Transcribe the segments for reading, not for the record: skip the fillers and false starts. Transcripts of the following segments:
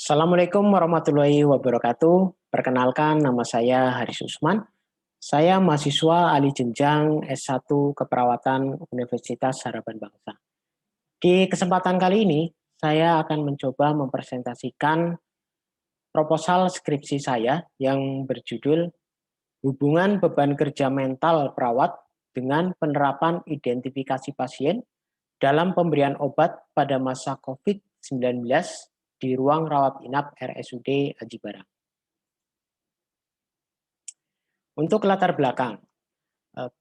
Assalamualaikum warahmatullahi wabarakatuh. Perkenalkan, nama saya Haris Usman. Saya mahasiswa ahli jenjang S1 Keperawatan Universitas Harapan Bangsa. Di kesempatan kali ini, saya akan mencoba mempresentasikan proposal skripsi saya yang berjudul Hubungan Beban Kerja Mental Perawat dengan Penerapan Identifikasi Pasien dalam Pemberian Obat pada Masa COVID-19 di Ruang Rawat Inap RSUD Aji Barang. Untuk latar belakang,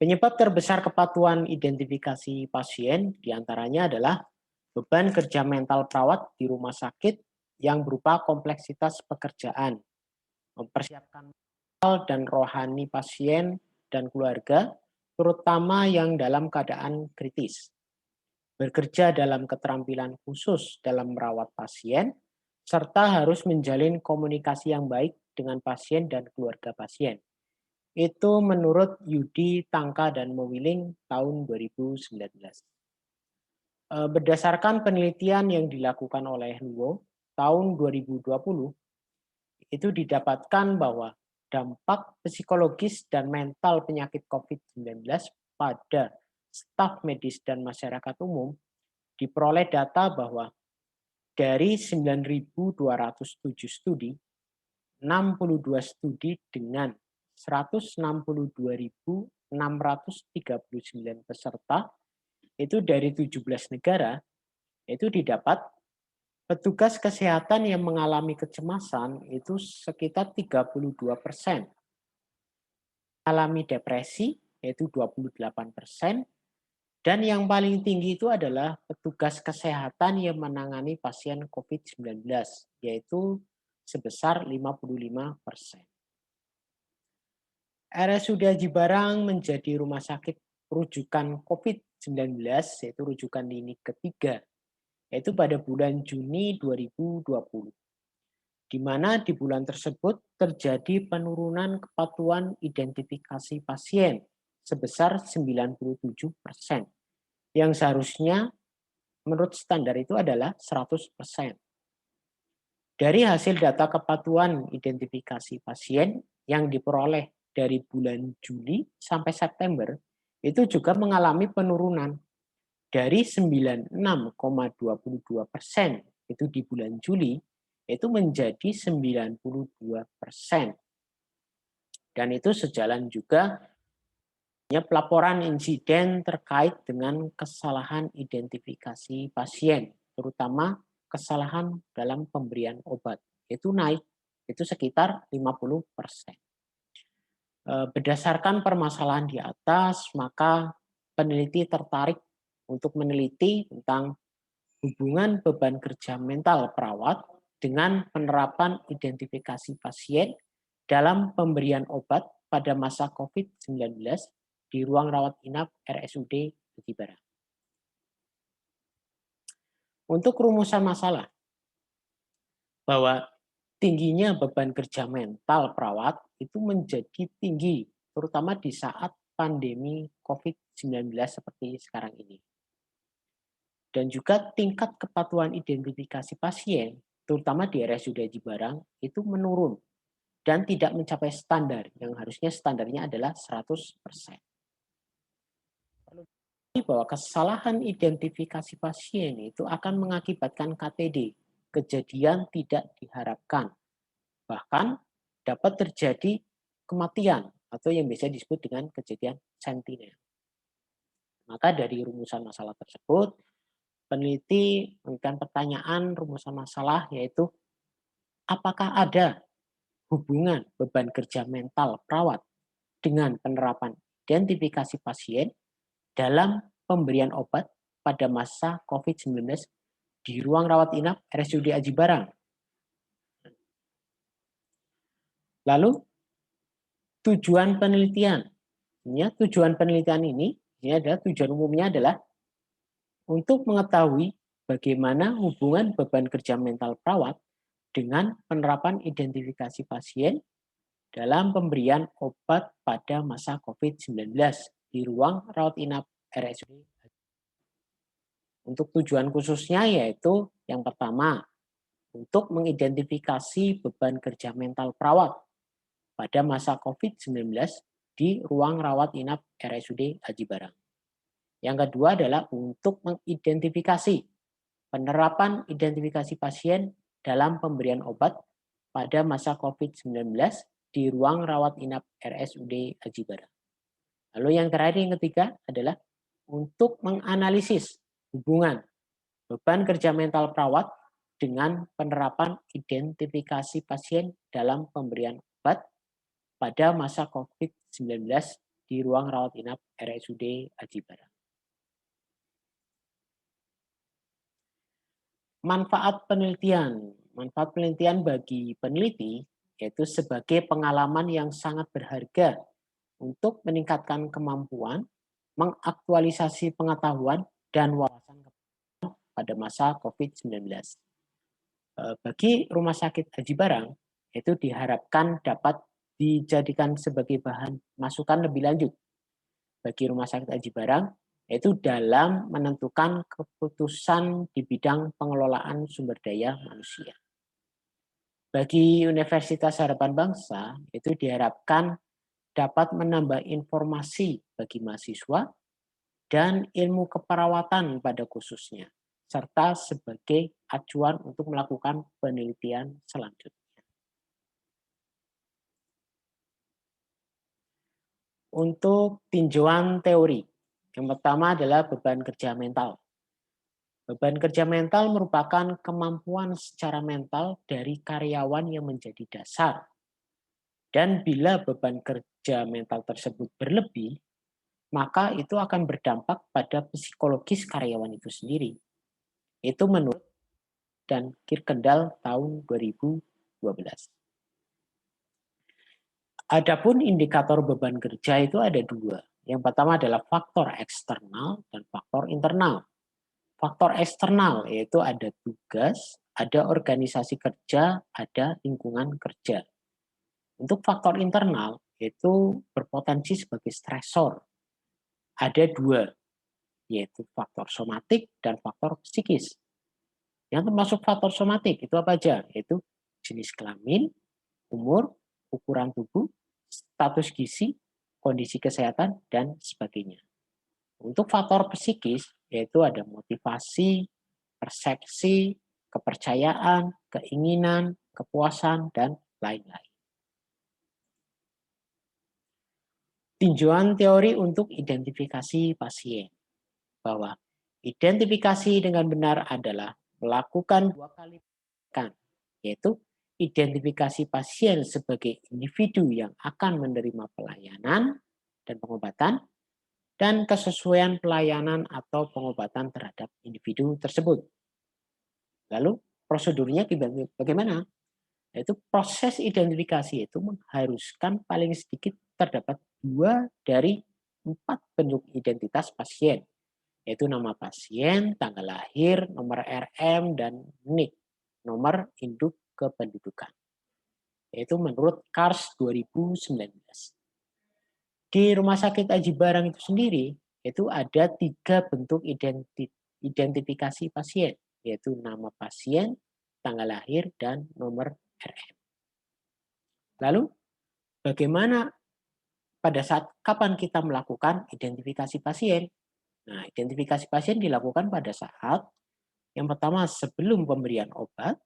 penyebab terbesar kepatuhan identifikasi pasien diantaranya adalah beban kerja mental perawat di rumah sakit yang berupa kompleksitas pekerjaan, mempersiapkan mental dan rohani pasien dan keluarga, terutama yang dalam keadaan kritis, bekerja dalam keterampilan khusus dalam merawat pasien, serta harus menjalin komunikasi yang baik dengan pasien dan keluarga pasien. Itu menurut Yudi, Tangka, dan Mewiling tahun 2019. Berdasarkan penelitian yang dilakukan oleh Luo tahun 2020, itu didapatkan bahwa dampak psikologis dan mental penyakit COVID-19 pada staf medis dan masyarakat umum diperoleh data bahwa dari 9.207 studi, 62 studi dengan 162.639 peserta itu dari 17 negara, itu didapat petugas kesehatan yang mengalami kecemasan itu sekitar 32%, alami depresi yaitu 28%, dan yang paling tinggi itu adalah petugas kesehatan yang menangani pasien COVID-19, yaitu sebesar 55%. RSUD Aji Barang menjadi rumah sakit rujukan COVID-19, yaitu rujukan klinik ketiga, yaitu pada bulan Juni 2020. Di mana di bulan tersebut terjadi penurunan kepatuhan identifikasi pasien sebesar 97%, yang seharusnya menurut standar itu adalah 100%. Dari hasil data kepatuhan identifikasi pasien yang diperoleh dari bulan Juli sampai September, itu juga mengalami penurunan dari 96,22% itu di bulan Juli, itu menjadi 92%. Dan itu sejalan juga pelaporan insiden terkait dengan kesalahan identifikasi pasien, terutama kesalahan dalam pemberian obat. Itu naik, itu sekitar 50%. Berdasarkan permasalahan di atas, maka peneliti tertarik untuk meneliti tentang hubungan beban kerja mental perawat dengan penerapan identifikasi pasien dalam pemberian obat pada masa COVID-19 di ruang rawat inap RSUD Aji Barang. Untuk rumusan masalah, bahwa tingginya beban kerja mental perawat itu menjadi tinggi, terutama di saat pandemi COVID-19 seperti sekarang ini. Dan juga tingkat kepatuhan identifikasi pasien, terutama di RSUD Aji Barang, itu menurun dan tidak mencapai standar, yang harusnya standarnya adalah 100%. Bahwa kesalahan identifikasi pasien itu akan mengakibatkan KTD, kejadian tidak diharapkan. Bahkan dapat terjadi kematian atau yang biasa disebut dengan kejadian sentinel. Maka dari rumusan masalah tersebut, peneliti memberikan pertanyaan rumusan masalah, yaitu apakah ada hubungan beban kerja mental perawat dengan penerapan identifikasi pasien dalam pemberian obat pada masa COVID-19 di ruang rawat inap RSUD Aji Barang. Lalu tujuan penelitian. Tujuan penelitian ini adalah tujuan umumnya adalah untuk mengetahui bagaimana hubungan beban kerja mental perawat dengan penerapan identifikasi pasien dalam pemberian obat pada masa COVID-19 di ruang rawat inap RSUD. Untuk tujuan khususnya yaitu yang pertama, untuk mengidentifikasi beban kerja mental perawat pada masa COVID-19 di ruang rawat inap RSUD Aji Barang. Yang kedua adalah untuk mengidentifikasi penerapan identifikasi pasien dalam pemberian obat pada masa COVID-19 di ruang rawat inap RSUD Aji Barang. Lalu yang terakhir, yang ketiga adalah untuk menganalisis hubungan beban kerja mental perawat dengan penerapan identifikasi pasien dalam pemberian obat pada masa COVID-19 di ruang rawat inap RSUD Aji Barang. Manfaat penelitian bagi peneliti yaitu sebagai pengalaman yang sangat berharga untuk meningkatkan kemampuan, mengaktualisasi pengetahuan, dan wawasan pada masa COVID-19. Bagi Rumah Sakit Aji Barang, itu diharapkan dapat dijadikan sebagai bahan masukan lebih lanjut bagi Rumah Sakit Aji Barang, yaitu dalam menentukan keputusan di bidang pengelolaan sumber daya manusia. Bagi Universitas Harapan Bangsa, itu diharapkan dapat menambah informasi bagi mahasiswa dan ilmu keperawatan pada khususnya, serta sebagai acuan untuk melakukan penelitian selanjutnya. Untuk tinjauan teori, yang pertama adalah beban kerja mental. Beban kerja mental merupakan kemampuan secara mental dari karyawan yang menjadi dasar. Dan bila beban kerja mental tersebut berlebih, maka itu akan berdampak pada psikologis karyawan itu sendiri. Itu menurut dan Kirkendall tahun 2012. Adapun indikator beban kerja itu ada dua. Yang pertama adalah faktor eksternal dan faktor internal. Faktor eksternal yaitu ada tugas, ada organisasi kerja, ada lingkungan kerja. Untuk faktor internal itu berpotensi sebagai stresor. Ada dua, yaitu faktor somatik dan faktor psikis. Yang termasuk faktor somatik itu apa aja? Yaitu jenis kelamin, umur, ukuran tubuh, status gizi, kondisi kesehatan, dan sebagainya. Untuk faktor psikis, yaitu ada motivasi, persepsi, kepercayaan, keinginan, kepuasan, dan lain-lain. Tinjauan teori untuk identifikasi pasien. Bahwa identifikasi dengan benar adalah melakukan 2 kali pendekatan, yaitu identifikasi pasien sebagai individu yang akan menerima pelayanan dan pengobatan, dan kesesuaian pelayanan atau pengobatan terhadap individu tersebut. Lalu prosedurnya bagaimana? Yaitu proses identifikasi itu mengharuskan paling sedikit terdapat 2 dari 4 bentuk identitas pasien, yaitu nama pasien, tanggal lahir, nomor RM, dan NIK, nomor induk kependudukan. Yaitu menurut KARS 2019. Di Rumah Sakit Aji Barang itu sendiri, itu ada 3 bentuk identifikasi pasien, yaitu nama pasien, tanggal lahir, dan nomor RM. Lalu, bagaimana pada saat kapan kita melakukan identifikasi pasien? Nah, identifikasi pasien dilakukan pada saat yang pertama sebelum pemberian obat,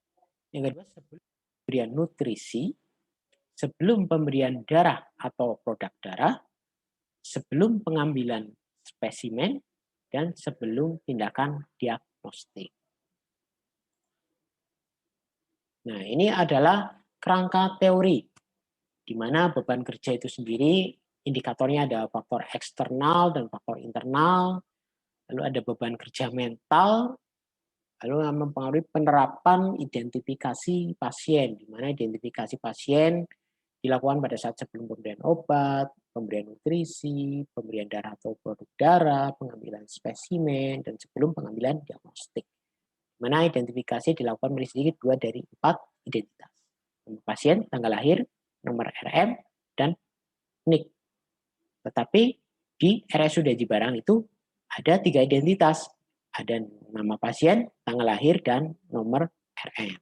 yang kedua sebelum pemberian nutrisi, sebelum pemberian darah atau produk darah, sebelum pengambilan spesimen, dan sebelum tindakan diagnostik. Nah, ini adalah kerangka teori, di mana beban kerja itu sendiri indikatornya ada faktor eksternal dan faktor internal, lalu ada beban kerja mental, lalu mempengaruhi penerapan identifikasi pasien, di mana identifikasi pasien dilakukan pada saat sebelum pemberian obat, pemberian nutrisi, pemberian darah atau produk darah, pengambilan spesimen, dan sebelum pengambilan diagnostik. Di mana identifikasi dilakukan paling sedikit 2 dari 4 identitas. Nomor pasien, tanggal lahir, nomor RM, dan NIK. Tetapi di RSUD Aji Barang itu ada 3 identitas. Ada nama pasien, tanggal lahir, dan nomor RM.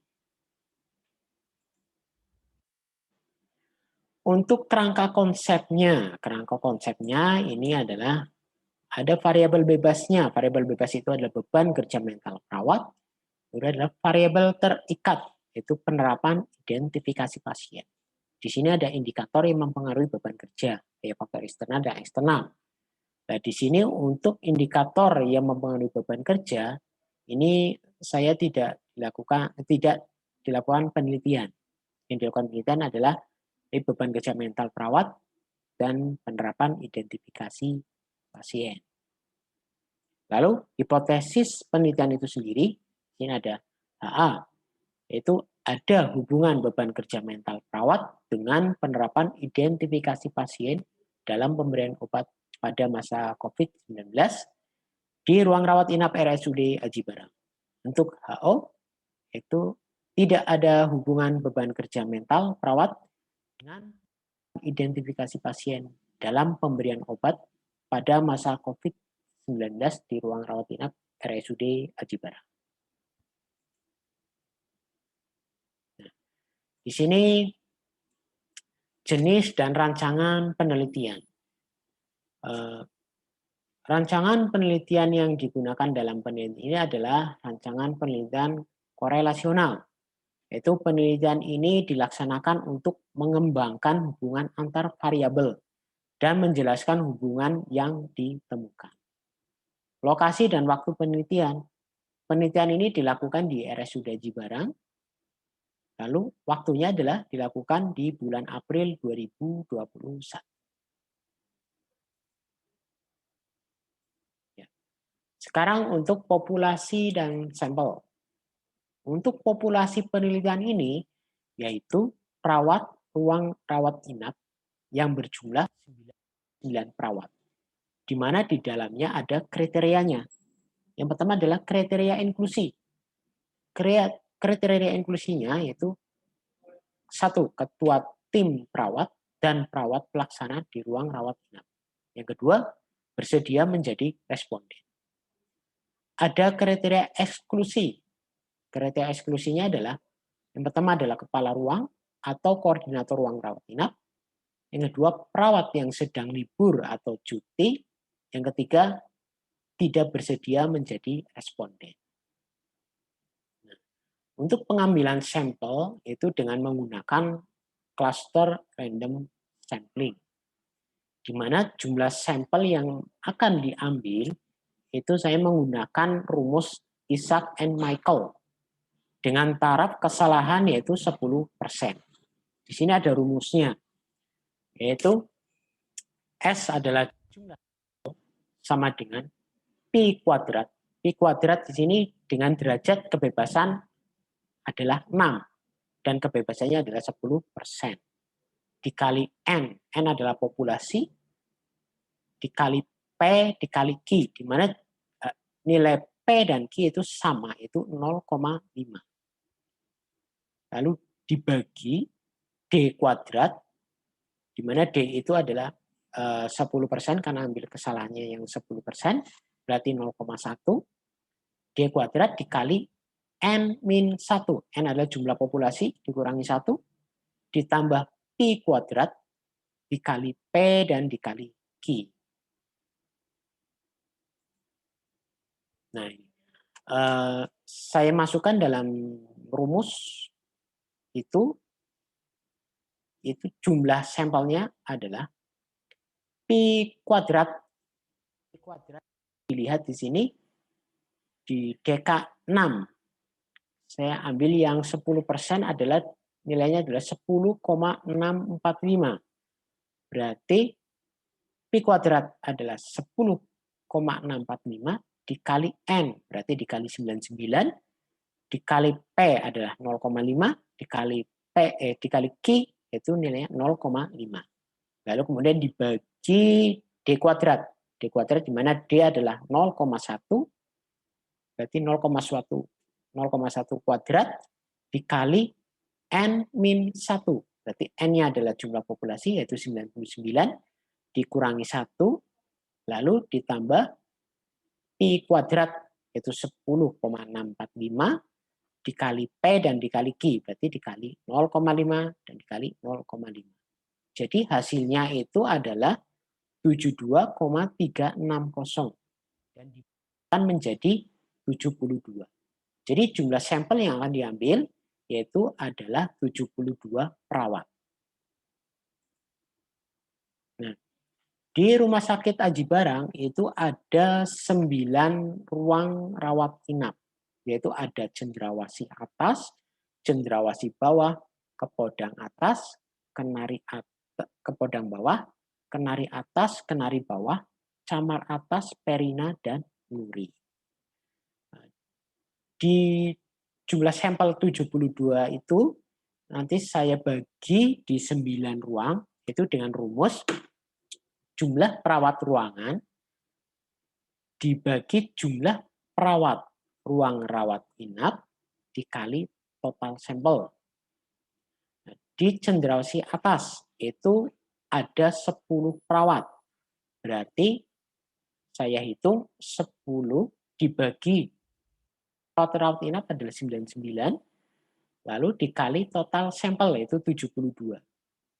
Untuk kerangka konsepnya ini adalah ada variabel bebasnya. Variabel bebas itu adalah beban kerja mental perawat. Itu adalah variabel terikat, yaitu penerapan identifikasi pasien. Di sini ada indikator yang mempengaruhi beban kerja, yaitu faktor eksternal dan eksternal. Nah, di sini untuk indikator yang mempengaruhi beban kerja, ini saya tidak dilakukan penelitian. Yang dilakukan penelitian adalah beban kerja mental perawat dan penerapan identifikasi pasien. Lalu hipotesis penelitian itu sendiri, ini ada HA, yaitu ada hubungan beban kerja mental perawat dengan penerapan identifikasi pasien dalam pemberian obat pada masa COVID-19 di ruang rawat inap RSUD Aji Barang. Untuk HO, itu tidak ada hubungan beban kerja mental perawat dengan identifikasi pasien dalam pemberian obat pada masa COVID-19 di ruang rawat inap RSUD Aji Barang. Nah, di sini jenis dan rancangan penelitian. Rancangan penelitian yang digunakan dalam penelitian ini adalah rancangan penelitian korelasional. Yaitu penelitian ini dilaksanakan untuk mengembangkan hubungan antar variabel dan menjelaskan hubungan yang ditemukan. Lokasi dan waktu penelitian. Penelitian ini dilakukan di RSUD Aji Barang. Lalu waktunya adalah dilakukan di bulan April 2021. Sekarang untuk populasi dan sampel. Untuk populasi penelitian ini, yaitu perawat ruang rawat inap yang berjumlah 9 perawat. Di mana di dalamnya ada kriterianya. Yang pertama adalah kriteria inklusi. Kriteria inklusinya yaitu 1. Ketua tim perawat dan perawat pelaksana di ruang rawat inap. Yang kedua, bersedia menjadi responden. Ada kriteria eksklusi. Kriteria eksklusinya adalah yang pertama adalah kepala ruang atau koordinator ruang rawat inap. Yang kedua, perawat yang sedang libur atau cuti. Yang ketiga, tidak bersedia menjadi responden. Nah, untuk pengambilan sampel itu dengan menggunakan cluster random sampling, di mana jumlah sampel yang akan diambil itu saya menggunakan rumus Isaac and Michael dengan taraf kesalahan yaitu 10%. Di sini ada rumusnya, yaitu S adalah jumlah sama dengan Pi kuadrat. Pi kuadrat di sini dengan derajat kebebasan adalah 6 dan kebebasannya adalah 10%. Dikali N, N adalah populasi, dikali P dikali Q, di mana nilai P dan Q itu sama, itu 0,5. Lalu dibagi D kuadrat, di mana D itu adalah 10% karena ambil kesalahannya yang 10%, berarti 0,1. D kuadrat dikali N min 1. N adalah jumlah populasi dikurangi 1, ditambah Pi kuadrat dikali P dan dikali Q. Nah, saya masukkan dalam rumus itu jumlah sampelnya adalah Pi kuadrat. Pi kuadrat dilihat di sini di DK6. Saya ambil yang 10% adalah nilainya adalah 10,645. Berarti Pi kuadrat adalah 10,645 dikali N, berarti dikali 99, dikali P adalah 0,5, dikali Q itu nilainya 0,5. Lalu kemudian dibagi D kuadrat. D kuadrat di mana D adalah 0,1, berarti 0,1 kuadrat dikali N min 1. Berarti N-nya adalah jumlah populasi yaitu 99, dikurangi 1, lalu ditambah Pi kuadrat yaitu 10,645 dikali P dan dikali Q, berarti dikali 0,5 dan dikali 0,5. Jadi hasilnya itu adalah 72,360 dan dibulatkan menjadi 72. Jadi jumlah sampel yang akan diambil yaitu adalah 72 perawat. Nah, di Rumah Sakit Aji Barang itu ada 9 ruang rawat inap, yaitu ada cendrawasih atas, cendrawasih bawah, kepodang atas, kepodang bawah, kenari atas, kenari bawah, camar atas, perina, dan nuri. Di jumlah sampel 72 itu nanti saya bagi di 9 ruang, itu dengan rumus jumlah perawat ruangan dibagi jumlah perawat ruang rawat inap dikali total sampel. Di cendrawasih atas itu ada 10 perawat. Berarti saya hitung 10 dibagi perawat rawat inap adalah 99, lalu dikali total sampel yaitu 72.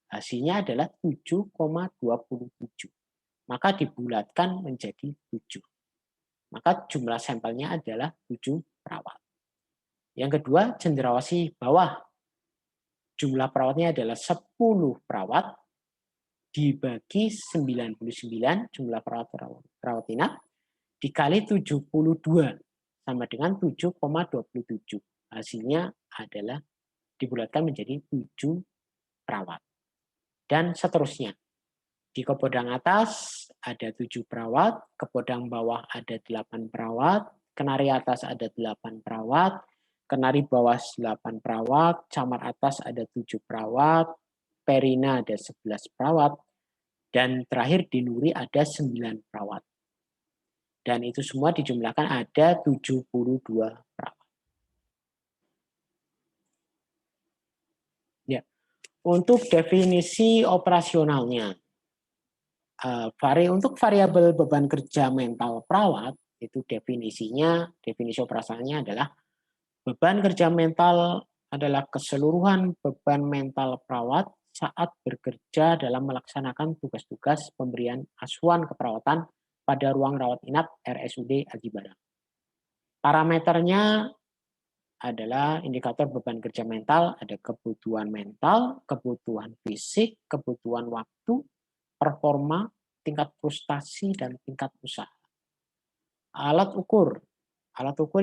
Hasilnya adalah 7,27. Maka dibulatkan menjadi 7. Maka jumlah sampelnya adalah 7 perawat. Yang kedua, cendrawasih bawah. Jumlah perawatnya adalah 10 perawat dibagi 99 jumlah perawat inap dikali 72 sama dengan 7,27. Hasilnya adalah dibulatkan menjadi 7 perawat. Dan seterusnya. Di kepodang atas ada 7 perawat, kepodang bawah ada 8 perawat, kenari atas ada 8 perawat, kenari bawah 8 perawat, camar atas ada 7 perawat, perina ada 11 perawat, dan terakhir di nuri ada 9 perawat. Dan itu semua dijumlahkan ada 72 perawat. Ya. Untuk definisi operasionalnya, untuk variabel beban kerja mental perawat, itu definisi operasionalnya adalah beban kerja mental adalah keseluruhan beban mental perawat saat bekerja dalam melaksanakan tugas-tugas pemberian asuhan keperawatan pada ruang rawat inap RSUD Aji Barang. Parameternya adalah indikator beban kerja mental, ada kebutuhan mental, kebutuhan fisik, kebutuhan waktu, performa, tingkat frustasi, dan tingkat usaha. Alat ukur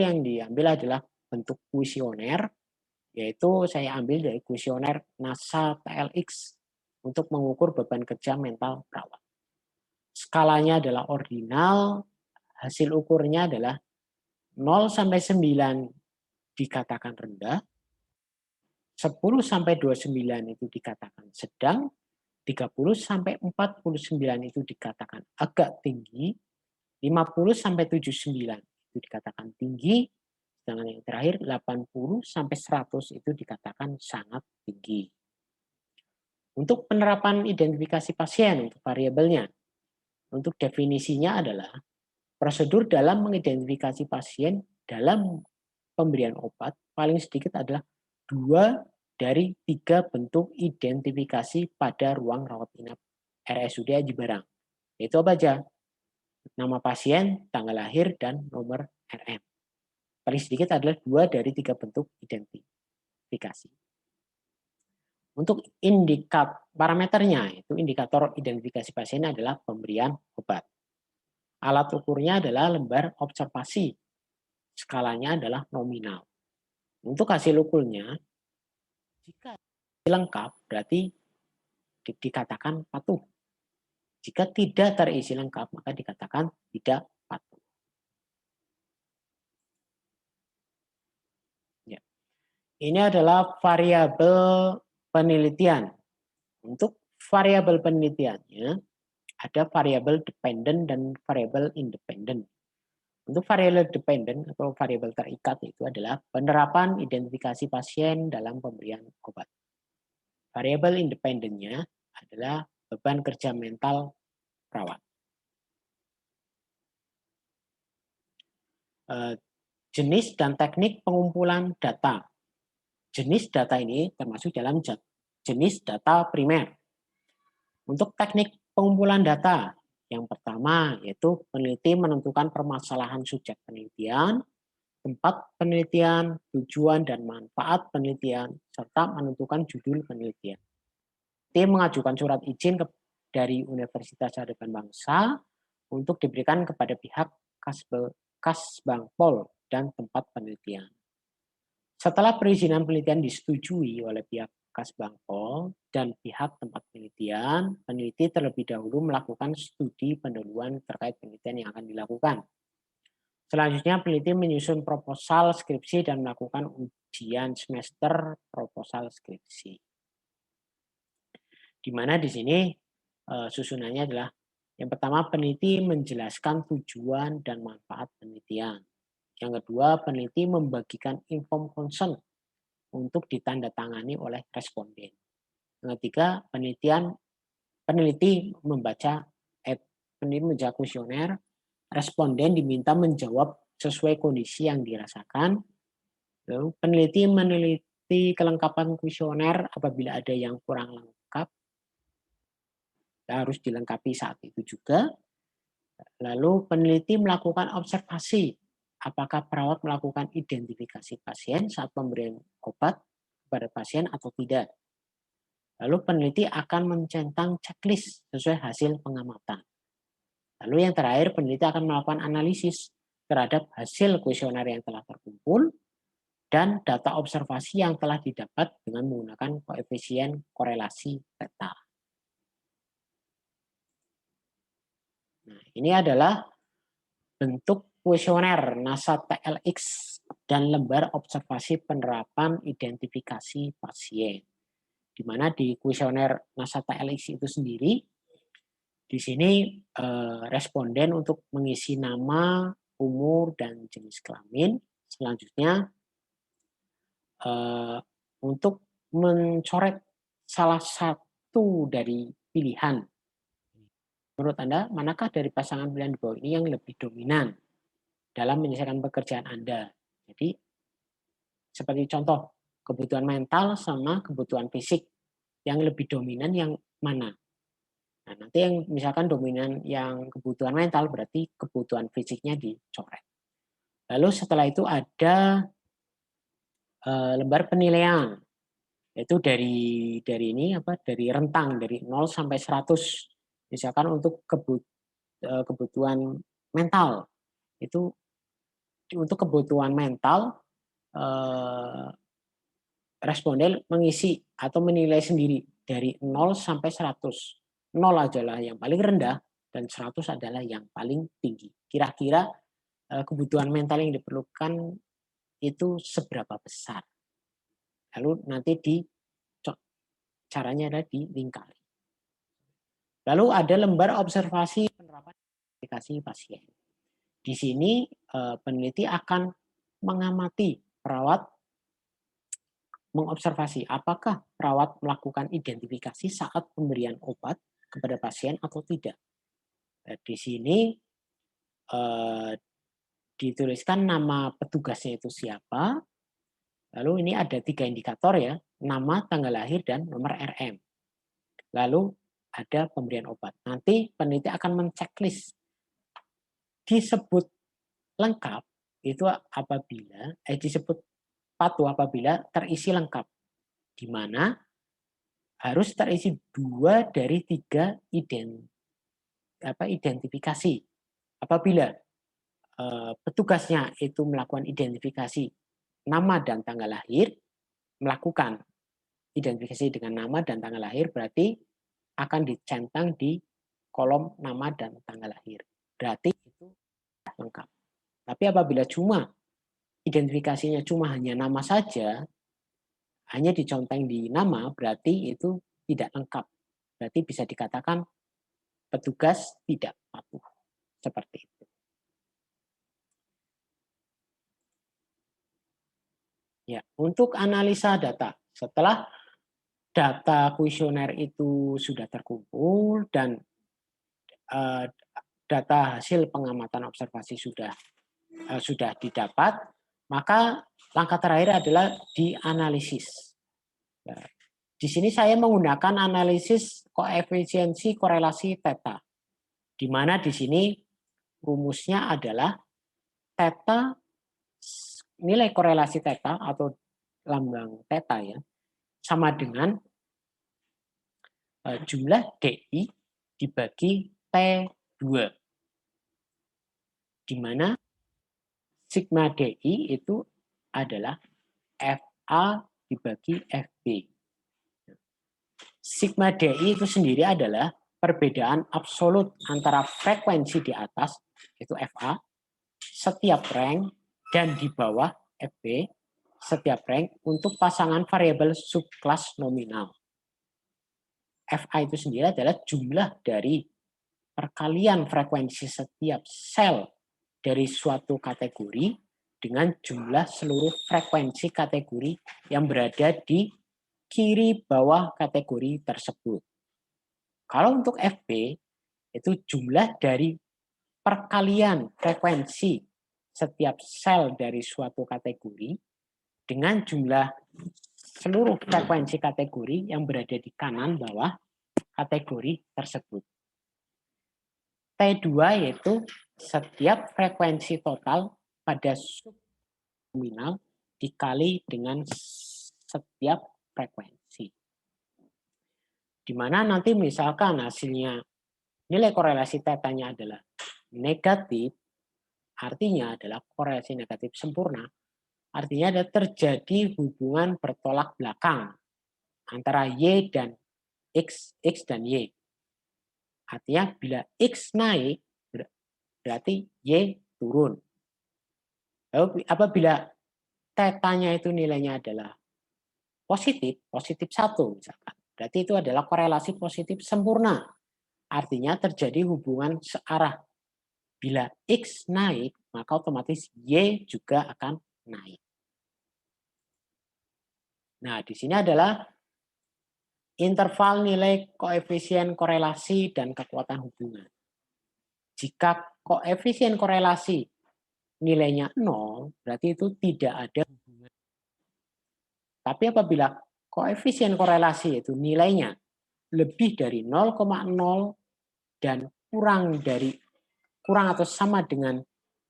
yang diambil adalah bentuk kuesioner, yaitu saya ambil dari kuesioner NASA TLX untuk mengukur beban kerja mental perawat. Skalanya adalah ordinal, hasil ukurnya adalah 0 sampai 9 dikatakan rendah, 10 sampai 29 itu dikatakan sedang, 30 sampai 49 itu dikatakan agak tinggi, 50 sampai 79 itu dikatakan tinggi, sedangkan yang terakhir 80 sampai 100 itu dikatakan sangat tinggi. Untuk penerapan identifikasi pasien untuk variabelnya, untuk definisinya adalah prosedur dalam mengidentifikasi pasien dalam pemberian obat paling sedikit adalah 2 dari 3 bentuk identifikasi pada ruang rawat inap RSUD Aji Barang. Itu apa aja? Nama pasien, tanggal lahir, dan nomor RM. Paling sedikit adalah 2 dari 3 bentuk identifikasi. Untuk parameternya, itu indikator identifikasi pasien adalah pemberian obat. Alat ukurnya adalah lembar observasi. Skalanya adalah nominal. Untuk hasil ukurnya, jika lengkap berarti dikatakan patuh. Jika tidak terisi lengkap maka dikatakan tidak patuh. Ya. Ini adalah variabel penelitian. Untuk variabel penelitiannya ada variabel dependent dan variabel independent. Untuk variabel dependent atau variabel terikat itu adalah penerapan identifikasi pasien dalam pemberian obat. Variabel independennya adalah beban kerja mental perawat. Jenis dan teknik pengumpulan data. Jenis data ini termasuk dalam jenis data primer. Untuk teknik pengumpulan data, yang pertama yaitu peneliti menentukan permasalahan subjek penelitian, tempat penelitian, tujuan dan manfaat penelitian, serta menentukan judul penelitian. Tim mengajukan surat izin dari Universitas Harapan Bangsa untuk diberikan kepada pihak Kasbangpol dan tempat penelitian. Setelah perizinan penelitian disetujui oleh pihak Kasbangpol dan pihak tempat penelitian, peneliti terlebih dahulu melakukan studi pendahuluan terkait penelitian yang akan dilakukan. Selanjutnya, peneliti menyusun proposal skripsi dan melakukan ujian semester proposal skripsi. Di mana di sini susunannya adalah yang pertama, peneliti menjelaskan tujuan dan manfaat penelitian. Yang kedua, peneliti membagikan inform consent untuk ditandatangani oleh responden. Yang ketiga, peneliti membaca kuesioner, responden diminta menjawab sesuai kondisi yang dirasakan. Lalu peneliti meneliti kelengkapan kuesioner apabila ada yang kurang lengkap, harus dilengkapi saat itu juga. Lalu peneliti melakukan observasi, apakah perawat melakukan identifikasi pasien saat pemberian obat kepada pasien atau tidak. Lalu peneliti akan mencentang checklist sesuai hasil pengamatan. Lalu yang terakhir, peneliti akan melakukan analisis terhadap hasil kuesioner yang telah terkumpul dan data observasi yang telah didapat dengan menggunakan koefisien korelasi theta. Nah, ini adalah bentuk kuesioner NASA TLX dan lembar observasi penerapan identifikasi pasien. Di mana di kuesioner NASA TLX itu sendiri, di sini responden untuk mengisi nama, umur, dan jenis kelamin. Selanjutnya, untuk mencoret salah satu dari pilihan. Menurut Anda, manakah dari pasangan pilihan di bawah ini yang lebih dominan dalam menyelesaikan pekerjaan Anda? Jadi, seperti contoh, kebutuhan mental sama kebutuhan fisik. Yang lebih dominan yang mana? Nah, nanti yang misalkan dominan yang kebutuhan mental berarti kebutuhan fisiknya dicoret. Lalu setelah itu ada lembar penilaian, yaitu dari rentang dari 0 sampai 100. Misalkan untuk kebutuhan mental, itu untuk kebutuhan mental responden mengisi atau menilai sendiri dari 0 sampai 100. 0 adalah yang paling rendah dan 100 adalah yang paling tinggi. Kira-kira kebutuhan mental yang diperlukan itu seberapa besar. Lalu nanti caranya adalah dilingkari. Lalu ada lembar observasi penerapan aplikasi pasien. Di sini peneliti akan mengamati perawat, mengobservasi apakah perawat melakukan identifikasi saat pemberian obat kepada pasien atau tidak. Di sini dituliskan nama petugasnya itu siapa. Lalu ini ada 3 indikator ya, nama, tanggal lahir, dan nomor RM. Lalu ada pemberian obat. Nanti peneliti akan menceklis. Disebut lengkap itu apabila disebut patuh apabila terisi lengkap, di mana harus terisi 2 dari 3 identifikasi. Apabila petugasnya itu melakukan identifikasi nama dan tanggal lahir, melakukan identifikasi dengan nama dan tanggal lahir, berarti akan dicentang di kolom nama dan tanggal lahir. Berarti itu lengkap. Tapi apabila cuma identifikasinya cuma hanya nama saja, hanya diconteng di nama, berarti itu tidak lengkap. Berarti bisa dikatakan petugas tidak patuh. Seperti itu. Ya, untuk analisa data. Setelah data kuesioner itu sudah terkumpul dan data hasil pengamatan observasi sudah didapat, maka langkah terakhir adalah dianalisis. Di sini saya menggunakan analisis koefisiensi korelasi theta, di mana di sini rumusnya adalah theta, nilai korelasi theta atau lambang theta ya, sama dengan jumlah DI dibagi T2, di mana sigma DI itu adalah FA dibagi FB. Sigma DI itu sendiri adalah perbedaan absolut antara frekuensi di atas, itu FA, setiap rank, dan di bawah FB, setiap rank untuk pasangan variabel subkelas nominal. FA itu sendiri adalah jumlah dari perkalian frekuensi setiap sel dari suatu kategori dengan jumlah seluruh frekuensi kategori yang berada di kiri bawah kategori tersebut. Kalau untuk FB, itu jumlah dari perkalian frekuensi setiap sel dari suatu kategori dengan jumlah seluruh frekuensi kategori yang berada di kanan bawah kategori tersebut. T2 yaitu setiap frekuensi total pada subnominal dikali dengan setiap frekuensi. Di mana nanti misalkan hasilnya nilai korelasi tetanya adalah negatif, artinya adalah korelasi negatif sempurna, artinya ada terjadi hubungan bertolak belakang antara Y dan X dan Y. Artinya bila X naik, berarti Y turun. Lalu apabila tetanya itu nilainya adalah positif 1 misalkan, berarti itu adalah korelasi positif sempurna. Artinya terjadi hubungan searah. Bila X naik, maka otomatis Y juga akan naik. Nah, di sini adalah interval nilai koefisien korelasi dan kekuatan hubungan. Jika koefisien korelasi nilainya 0, berarti itu tidak ada hubungan. Tapi apabila koefisien korelasi itu nilainya lebih dari 0,0 dan kurang atau sama dengan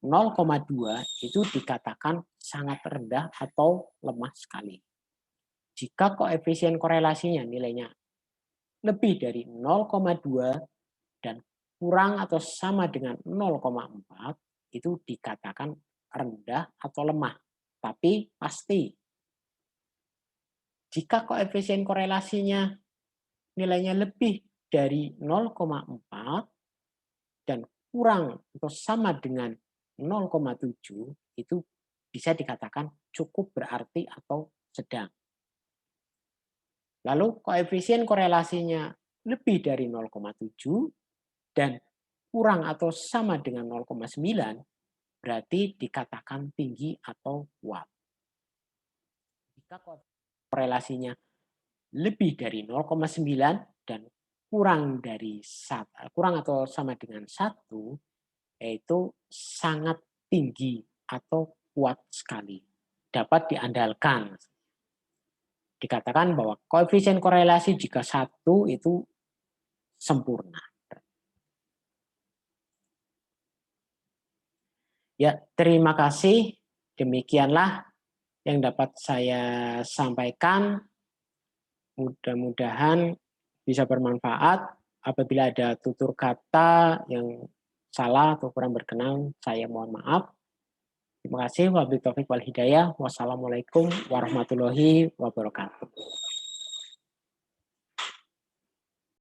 0,2, itu dikatakan sangat rendah atau lemah sekali. Jika koefisien korelasinya nilainya lebih dari 0,2 dan kurang atau sama dengan 0,4, itu dikatakan rendah atau lemah, tapi pasti. Jika koefisien korelasinya nilainya lebih dari 0,4 dan kurang atau sama dengan 0,7, itu bisa dikatakan cukup berarti atau sedang. Lalu koefisien korelasinya lebih dari 0,7 dan kurang atau sama dengan 0,9, berarti dikatakan tinggi atau kuat. Jika korelasinya lebih dari 0,9 dan kurang atau sama dengan 1, yaitu sangat tinggi atau kuat sekali. Dapat diandalkan. Dikatakan bahwa koefisien korelasi jika 1 itu sempurna. Ya, terima kasih. Demikianlah yang dapat saya sampaikan. Mudah-mudahan bisa bermanfaat. Apabila ada tutur kata yang salah atau kurang berkenan, saya mohon maaf. Terima kasih. Wabillahi taufiq wal hidayah. Wassalamualaikum warahmatullahi wabarakatuh.